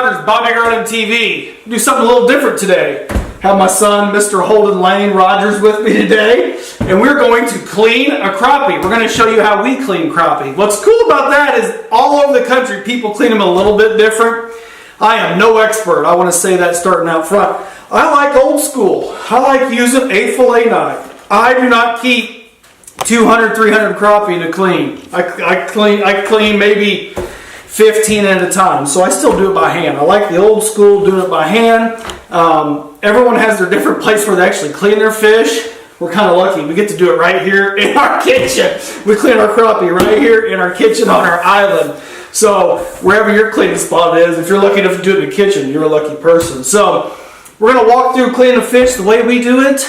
Rogers, Bobby Garland TV. Do something a little different today. Have my son, Mr. Holden Lane Rogers, with me today, and we're going to clean a crappie. We're going to show you how we clean crappie. What's cool about that is all over the country, people clean them a little bit different. I am no expert. I want to say that starting out front. I like old school. I like using a fillet knife. I do not keep 200, 300 crappie to clean. I clean maybe 15 at a time, so I still do it by hand. I like the old school, doing it by hand. Everyone has their different place where they actually clean their fish. We're kind of lucky. We get to do it right here in our kitchen. We clean our crappie right here in our kitchen on our island. So wherever your cleaning spot is, if you're lucky enough to do it in the kitchen, you're a lucky person. So we're going to walk through cleaning the fish the way we do it.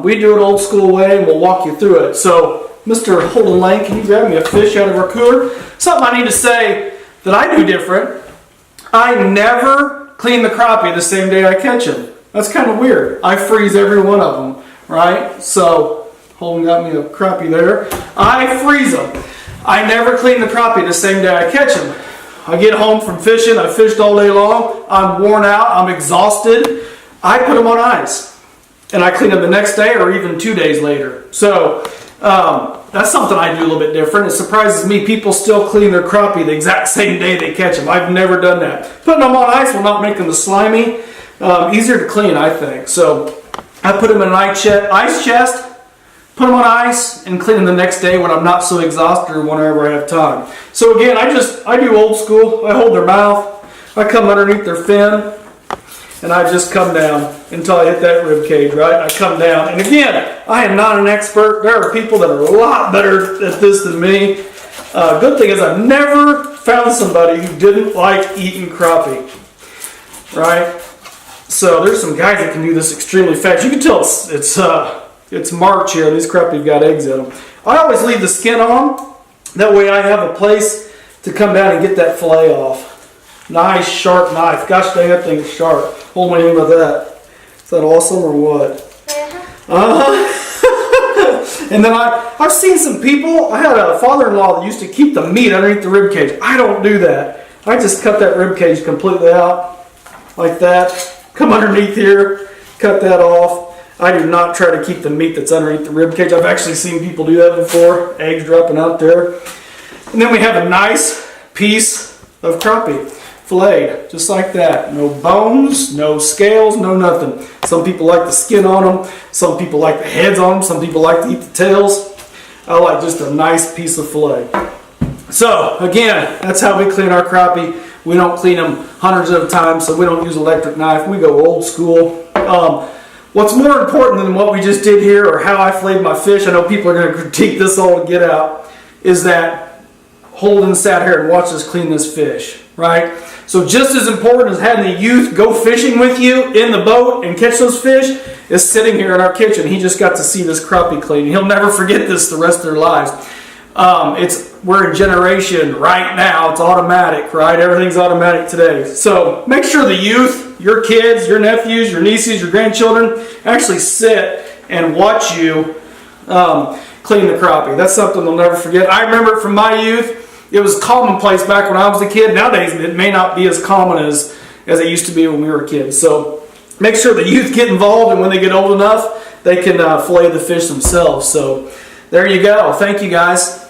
We do it old school way, and we'll walk you through it. So Mr. Holden Lane, can you grab me a fish out of our cooler? Something I need to say that I do different. I never clean the crappie the same day I catch them. That's kind of weird. I freeze every one of them, right? So Holden got me a crappie there. I freeze them. I never clean the crappie the same day I catch them. I get home from fishing, I fished all day long, I'm worn out, I'm exhausted. I put them on ice and I clean them the next day or even 2 days later. So that's something I do a little bit different. It surprises me people still clean their crappie the exact same day they catch them. I've never done that. Putting them on ice will not make them slimy. Easier to clean, I think. So I put them in an ice chest, put them on ice, and clean them the next day when I'm not so exhausted or whenever I have time. So again, I do old school. I hold their mouth, I come underneath their fin, and I just come down until I hit that rib cage, right? I come down. And again, I am not an expert. There are people that are a lot better at this than me. Good thing is I've never found somebody who didn't like eating crappie, right? So there's some guys that can do this extremely fast. You can tell it's March here, and these crappie have got eggs in them. I always leave the skin on. That way I have a place to come down and get that fillet off. Nice, sharp knife. Gosh dang, that thing's sharp. Hold my hand with that. Is that awesome or what? Yeah. And then I've seen some people. I had a father-in-law that used to keep the meat underneath the rib cage. I don't do that. I just cut that rib cage completely out like that. Come underneath here, cut that off. I do not try to keep the meat that's underneath the rib cage. I've actually seen people do that before. Eggs dropping out there. And then we have a nice piece of crappie, filleted, just like that. No bones, no scales, no nothing. Some people like the skin on them. Some people like the heads on them. Some people like to eat the tails. I like just a nice piece of fillet. So again, that's how we clean our crappie. We don't clean them hundreds of times, so we don't use electric knife. We go old school. What's more important than what we just did here or how I filleted my fish, I know people are going to critique this all to get out, is that Holden sat here and watched us clean this fish, right? So just as important as having the youth go fishing with you in the boat and catch those fish is sitting here in our kitchen. He just got to see this crappie cleaning. He'll never forget this the rest of their lives. We're in generation right now. It's automatic, right? Everything's automatic today. So make sure the youth, your kids, your nephews, your nieces, your grandchildren actually sit and watch you clean the crappie. That's something they'll never forget. I remember it from my youth. It was commonplace back when I was a kid. Nowadays, it may not be as common as it used to be when we were kids. So make sure the youth get involved, and when they get old enough, they can fillet the fish themselves. So there you go. Thank you, guys.